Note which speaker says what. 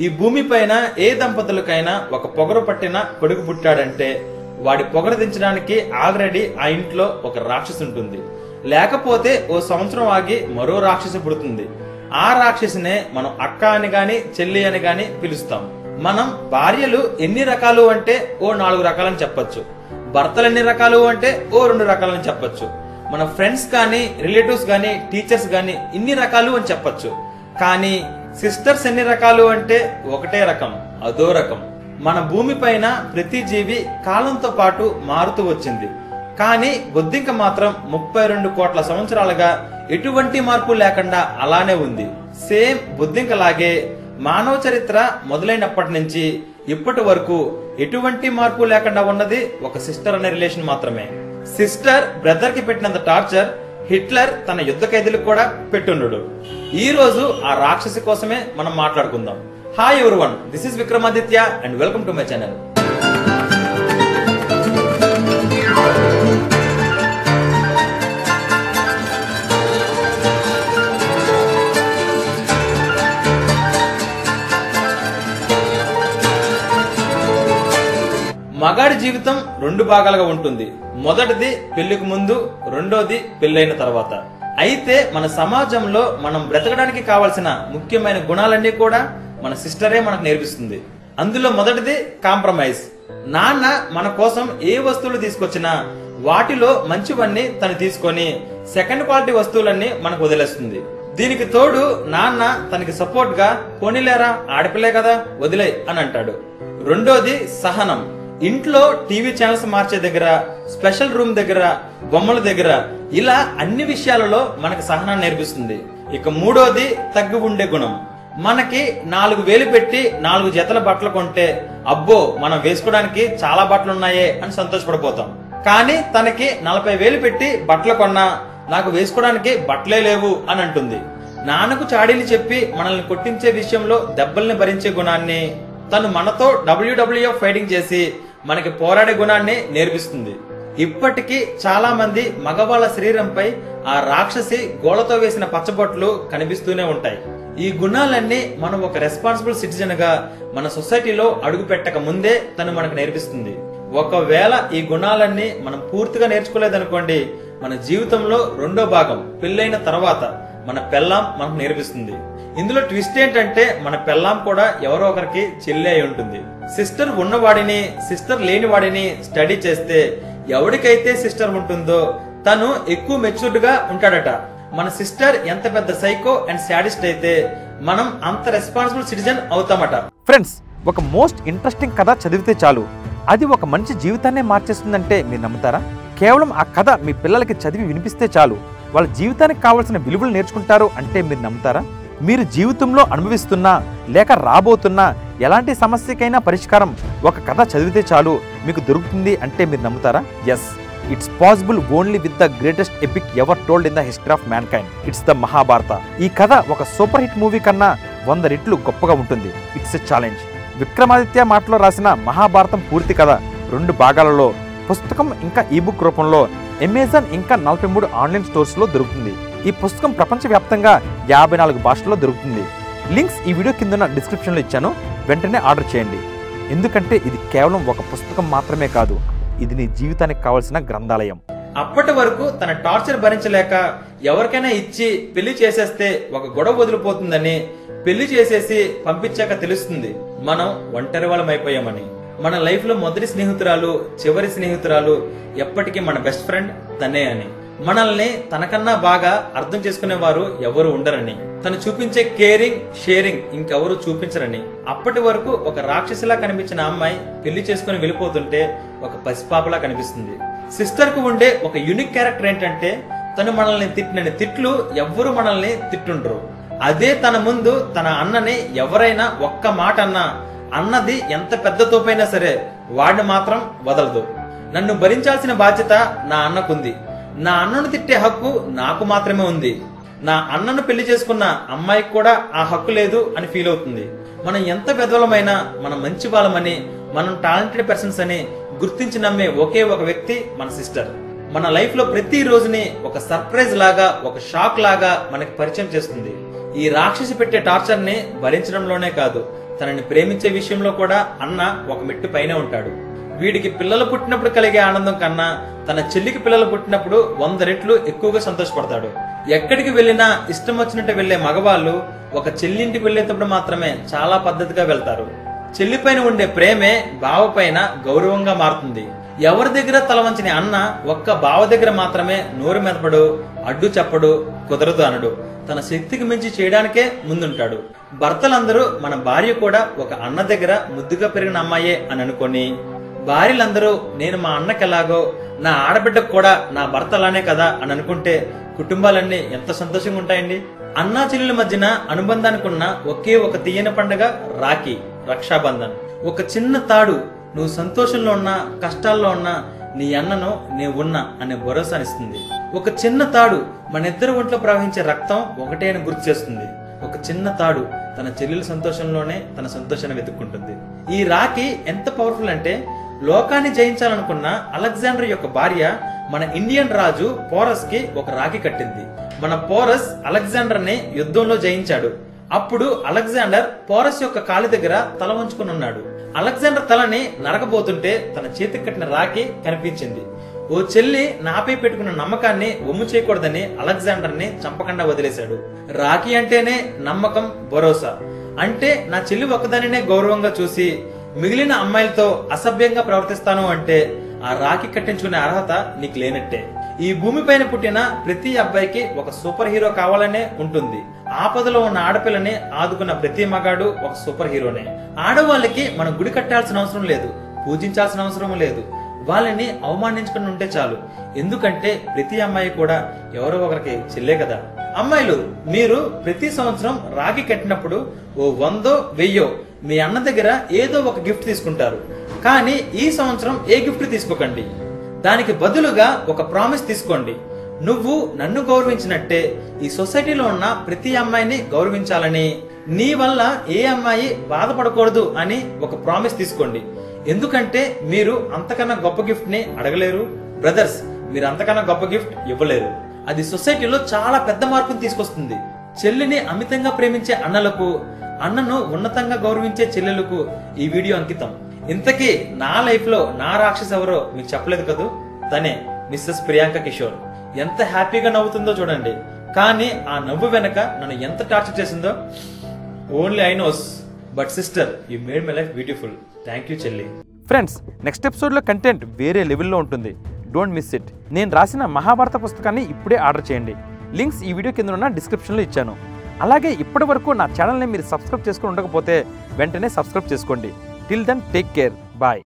Speaker 1: ఈ భూమి పైన ఏ దంపతులకైనా ఒక పొగరు పట్టిన కొడుకు పుట్టాడంటే వాడి పొగరు దించడానికి ఆల్రెడీ ఆ ఇంట్లో ఒక రాక్షసి ఉంటుంది. లేకపోతే ఓ సంవత్సరం ఆగి మరో రాక్షసి పుడుతుంది. ఆ రాక్షసినే మనం అక్క అని గాని చెల్లి అని గాని పిలుస్తాం. మనం భార్యలు ఎన్ని రకాలు అంటే ఓ 4 రకాలని చెప్పొచ్చు. భర్తలు ఎన్ని రకాలు అంటే ఓ 2 రకాలని చెప్పొచ్చు. మన ఫ్రెండ్స్ కానీ రిలేటివ్స్ కానీ టీచర్స్ కానీ ఇన్ని రకాలు అని చెప్పొచ్చు. కానీ సిస్టర్స్ ఎన్ని రకాలు అంటే ఒకటే రకం, అదో రకం. మన భూమి పైన ప్రతి జీవి కాలంతో పాటు మారుతూ వచ్చింది. కానీ బొద్దింక మాత్రం 32 కోట్ల సంవత్సరాలుగా ఎటువంటి మార్పు లేకుండా అలానే ఉంది. సేమ్ బొద్దింకలాగే మానవ చరిత్ర మొదలైనప్పటి నుంచి ఇప్పటి వరకు ఎటువంటి మార్పు లేకుండా ఉన్నది ఒక సిస్టర్ అనే రిలేషన్ మాత్రమే. సిస్టర్ బ్రదర్ కి పెట్టినంత టార్చర్ హిట్లర్ తన యుద్ధ ఖైదీలకు కూడా పెట్టుండడు. ఈ రోజు ఆ రాక్షసి కోసమే మనం మాట్లాడుకుందాం. Hi everyone, this is Vikramaditya and welcome to my channel. మగాడి జీవితం 2 భాగాలుగా ఉంటుంది. మొదటిది పెళ్లికి ముందు, రెండోది పెళ్లైన తర్వాత. అయితే మన సమాజంలో మనం బ్రతకడానికి కావాల్సిన ముఖ్యమైన గుణాలన్నీ కూడా మన సిస్టరే మనకు నేర్పిస్తుంది. అందులో మొదటిది కాంప్రమైజ్. నాన్న మన కోసం ఏ వస్తువులు తీసుకొచ్చినా వాటిలో మంచివన్నీ తను తీసుకొని సెకండ్ క్వాలిటీ వస్తువులన్నీ మనకు వదిలేస్తుంది. దీనికి తోడు నాన్న తనకి సపోర్ట్ గా పోనీలేరా ఆడపిల్లే కదా వదిలే అని అంటాడు. రెండోది సహనం. ఇంట్లో టీవీ ఛానల్స్ మార్చే దగ్గర, స్పెషల్ రూమ్ దగ్గర, బొమ్మల దగ్గర ఇలా అన్ని విషయాలలో మనకి సహనాన్ని నేర్పిస్తుంది. ఇక మూడోది తగ్గి ఉండే గుణం. మనకి 4,000 పెట్టి 4 జతల బట్టలు కొంటే అబ్బో మనం వేసుకోవడానికి చాలా బట్టలు ఉన్నాయే అని సంతోషపడిపోతాం. కానీ తనకి 40,000 పెట్టి బట్టలు కొన్నా నాకు వేసుకోవడానికి బట్టలే లేవు అని అంటుంది. నాన్నకు చాడీలు చెప్పి మనల్ని కొట్టించే విషయంలో దెబ్బల్ని భరించే గుణాన్ని, తను మనతో WWF ఫైటింగ్ చేసి మనకి పోరాడే గుణాన్ని నేర్పిస్తుంది. ఇప్పటికీ చాలా మంది మగవాళ్ళ శరీరంపై ఆ రాక్షసి గోళతో వేసిన పచ్చబొట్లు కనిపిస్తూనే ఉంటాయి. ఈ గుణాలన్నీ మనం ఒక రెస్పాన్సిబుల్ సిటిజన్ గా మన సొసైటీలో అడుగు పెట్టక ముందే తను మనకు నేర్పిస్తుంది. ఒకవేళ ఈ గుణాలన్నీ మనం పూర్తిగా నేర్చుకోలేదనుకోండి, మన జీవితంలో రెండో భాగం పెళ్ళైన తర్వాత మన పెళ్ళాం మనకు నేర్పిస్తుంది. ఇందులో ట్విస్ట్ ఏంటంటే మన పెళ్ళాం కూడా ఎవరో ఒకరికి చెల్లి అయి ఉంటుంది. సిస్టర్ ఉన్నవాడిని సిస్టర్ లేని వాడిని స్టడీ చేస్తే ఎవరికైతే సిస్టర్ ఉంటుందో తను ఎక్కువ మెచ్యూర్డ్ గా ఉంటాడట. మన సిస్టర్ ఎంత పెద్ద సైకో అండ్ సాడిస్ట్ అయితే మనం అంత రెస్పాన్సిబుల్ సిటిజన్ అవుతామట.
Speaker 2: ఫ్రెండ్స్, ఒక మోస్ట్ ఇంట్రెస్టింగ్ కథ చదివితే చాలు అది ఒక మనిషి జీవితాన్నే మార్చేస్తుందంటే మీరు నమ్ముతారా? కేవలం ఆ కథ మీ పిల్లలకి చదివి వినిపిస్తే చాలు వాళ్ళ జీవితానికి కావాల్సిన విలువలు నేర్చుకుంటారు అంటే మీరు నమ్ముతారా? మీరు జీవితంలో అనుభవిస్తున్నా లేక రాబోతున్నా ఎలాంటి సమస్యకైనా పరిష్కారం ఒక కథ చదివితే చాలు మీకు దొరుకుతుంది అంటే మీరు నమ్ముతారా? Yes, it's possible only with the greatest epic ever told in the history of mankind. It's the Mahabharata. ఈ కథ ఒక సూపర్ హిట్ మూవీ కన్నా 100 రెట్లు గొప్పగా ఉంటుంది. It's a challenge. విక్రమాదిత్య మాటలో రాసిన మహాభారతం పూర్తి కథ 2 భాగాలలో పుస్తకం ఇంకా ఈబుక్ రూపంలో అమెజాన్ ఇంకా 43 ఆన్లైన్ స్టోర్స్ లో దొరుకుతుంది. ఈ పుస్తకం ప్రపంచవ్యాప్తంగా 54 భాషల్లో దొరుకుతుంది. లింక్స్ ఈ వీడియో కింద డిస్క్రిప్షన్ లో ఇచ్చాను, వెంటనే ఆర్డర్ చేయండి. ఎందుకంటే ఇది కేవలం ఒక పుస్తకం మాత్రమే కాదు, ఇది నీ జీవితానికి కావాల్సిన గ్రంథాలయం.
Speaker 1: అప్పటి వరకు తన టార్చర్ భరించలేక ఎవరికైనా ఇచ్చి పెళ్లి చేసేస్తే ఒక గొడవ వదిలిపోతుందని పెళ్లి చేసేసి పంపించాక తెలుస్తుంది మనం ఒంటరి వాళ్ళం అయిపోయామని. మన లైఫ్ లో మొదటి స్నేహితురాలు, చివరి స్నేహితురాలు, ఎప్పటికీ మన బెస్ట్ ఫ్రెండ్ తనే అని. మనల్ని తనకన్నా బాగా అర్థం చేసుకునేవారు ఎవరు ఉండరని, తను చూపించే కేరింగ్ షేరింగ్ ఇంకెవరు చూపించరని. అప్పటి వరకు ఒక రాక్షసిలా కనిపించిన అమ్మాయి పెళ్లి చేసుకుని వెళ్ళిపోతుంటే ఒక పసిపాపలా కనిపిస్తుంది. సిస్టర్ కు ఉండే ఒక యూనిక్ క్యారెక్టర్ ఏంటంటే తను మనల్ని తిట్టినని తిట్లు ఎవ్వరు మనల్ని తిట్టుండ్రు. అదే తన ముందు తన అన్నని ఎవరైనా ఒక్క మాట అన్నా అన్నది ఎంత పెద్ద తోపైనా సరే వాడిని మాత్రం వదలదు. నన్ను భరించాల్సిన బాధ్యత నా అన్నకుంది, నా అన్నను తిట్టే హక్కు నాకు మాత్రమే ఉంది, నా అన్నను పెళ్లి చేసుకున్న అమ్మాయికి కూడా ఆ హక్కు లేదు అని ఫీల్ అవుతుంది. మనం ఎంత పెద్దవాళ్ళమైనా మనం మంచి వాళ్ళమని, మనం టాలెంటెడ్ పర్సన్స్ అని గుర్తించి నమ్మే ఒకే ఒక వ్యక్తి మన సిస్టర్. మన లైఫ్ లో ప్రతి రోజుని ఒక సర్ప్రైజ్ లాగా, ఒక షాక్ లాగా మనకి పరిచయం చేస్తుంది. ఈ రాక్షసి పెట్టే టార్చర్ ని భరించడంలోనే కాదు, తనని ప్రేమించే విషయంలో కూడా అన్న ఒక మెట్టు పైనే ఉంటాడు. వీడికి పిల్లలు పుట్టినప్పుడు కలిగే ఆనందం కన్నా తన చెల్లికి పిల్లలు పుట్టినప్పుడు 100 రెట్లు ఎక్కువగా సంతోషపడతాడు. ఎక్కడికి వెళ్ళినా ఇష్టం వచ్చినట్టు వెళ్లే మగవాళ్ళు ఒక చెల్లింటికి వెళ్లేటప్పుడు మాత్రమే చాలా పద్ధతిగా వెళ్తారు. చెల్లి పైన ఉండే ప్రేమే బావ పైన గౌరవంగా మారుతుంది. ఎవరి దగ్గర తల వంచని అన్న ఒక్క బావ దగ్గర మాత్రమే నోరు మెదపడు, అడ్డు చెప్పడు, కుదరదు అనడు. తన శక్తికి మించి చేయడానికే ముందుంటాడు. భర్తలందరూ మన భార్య కూడా ఒక అన్న దగ్గర ముద్దుగా పెరిగిన అమ్మాయే అని అనుకొని, భార్యలందరూ నేను మా అన్నకెలాగో నా ఆడబిడ్డకు కూడా నా భర్త అలానే కదా అని అనుకుంటే కుటుంబాలన్నీ ఎంత సంతోషంగా ఉంటాయండి. అన్నా చెల్లెల మధ్యన అనుబంధానికి ఉన్న ఒకే ఒక తీయని పండుగ రాఖీ, రక్షాబంధన్. ఒక చిన్న తాడు నువ్వు సంతోషంలో ఉన్నా కష్టాల్లో ఉన్నా నీ అన్నను నేను ఉన్నా అనే భరోసానిస్తుంది. ఒక చిన్న తాడు మన ఇద్దరు ఒంట్లో ప్రవహించే రక్తం ఒకటే అని గుర్తు చేస్తుంది. ఒక చిన్న తాడు తన చెల్లెల సంతోషంలోనే తన సంతోషాన్ని వెతుక్కుంటుంది. ఈ రాఖీ ఎంత పవర్ఫుల్ అంటే, లోకాన్ని జయించాలనుకున్న అలెగ్జాండర్ యొక్క భార్య మన ఇండియన్ రాజు పోరస్ కి ఒక రాఖీ కట్టింది. మన పోరస్ అలెగ్జాండర్ ని యుద్ధంలో జయించాడు. అప్పుడు అలెగ్జాండర్ పోరస్ యొక్క కాలి దగ్గర తల వంచుకుని ఉన్నాడు. అలెగ్జాండర్ తలని నరకబోతుంటే తన చేతికి కట్టిన రాఖీ కనిపించింది. ఓ చెల్లి నాపై పెట్టుకున్న నమ్మకాన్ని ఒమ్ము చేయకూడదని అలెగ్జాండర్ ని చంపకుండా వదిలేశాడు. రాఖీ అంటేనే నమ్మకం, భరోసా. అంటే నా చెల్లి ఒక్కదానినే గౌరవంగా చూసి మిగిలిన అమ్మాయిలతో అసభ్యంగా ప్రవర్తిస్తాను అంటే ఆ రాఖీ కట్టించుకునే అర్హత నీకు లేనట్టే. ఈ భూమిపైన పుట్టిన ప్రతి అబ్బాయికి ఒక సూపర్ హీరో కావాలనే ఉంటుంది. ఆపదలో ఉన్న ఆడపిల్లని ఆదుకున్న ప్రతి మగాడు ఒక సూపర్ హీరోనే. ఆడవాళ్ళకి మనం గుడి కట్టాల్సిన అవసరం లేదు, పూజించాల్సిన అవసరం లేదు. వాళ్ళని అవమానించుకుని ఉంటే చాలు. ఎందుకంటే ప్రతి అమ్మాయి కూడా ఎవరో ఒకరికి చెల్లే కదా. అమ్మాయిలు, మీరు ప్రతి సంవత్సరం రాఖీ కట్టినప్పుడు ఓ 100, 1000 మీ అన్న దగ్గర ఏదో ఒక గిఫ్ట్ తీసుకుంటారు. కానీ ఈ సంవత్సరం ఏ గిఫ్ట్ తీసుకోకండి. దానికి బదులుగా ఒక ప్రామిస్ తీసుకోండి. నువ్వు నన్ను గౌరవించినట్టే ఈ సొసైటీలో ఉన్న ప్రతి అమ్మాయిని గౌరవించాలని, నీ వల్ల ఏ అమ్మాయి బాధపడకూడదు అని ఒక ప్రామిస్ తీసుకోండి. ఎందుకంటే మీరు అంతకన్నా గొప్ప గిఫ్ట్ ని అడగలేరు. బ్రదర్స్, మీరు అంతకన్నా గొప్ప గిఫ్ట్ ఇవ్వలేరు. అది సొసైటీలో చాలా పెద్ద మార్పును తీసుకొస్తుంది. చెల్లిని అమితంగా ప్రేమించే అన్నలకు, అన్నను ఉన్నతంగా గౌరవించే చెల్లెలకు ఈ వీడియో అంకితం. ఇంతకీ నా లైఫ్ లో నా రాక్షస్ ఎవరో మీకు చెప్పలేదు కదూ, తనే మిస్సెస్ ప్రియాంక కిషోర్. ఎంత హ్యాపీగా నవ్వుతుందో చూడండి. కానీ ఆ నవ్వు వెనక నన్ను ఎంత టార్చర్ చేసిందో only I knows. But sister, you made my life beautiful. Thank you చెల్లి.
Speaker 2: ఫ్రెండ్స్, నెక్స్ట్ ఎపిసోడ్లో కంటెంట్ వేరే లెవెల్లో ఉంటుంది. Don't miss it. నేను రాసిన మహాభారత పుస్తకాన్ని ఇప్పుడే ఆర్డర్ చేయండి. లింక్స్ ఈ వీడియో కింద ఉన్న డిస్క్రిప్షన్లో ఇచ్చాను. అలాగే ఇప్పటి వరకు నా ఛానల్ని మీరు సబ్స్క్రైబ్ చేసుకుని ఉండకపోతే వెంటనే సబ్స్క్రైబ్ చేసుకోండి. Till then, take care. Bye.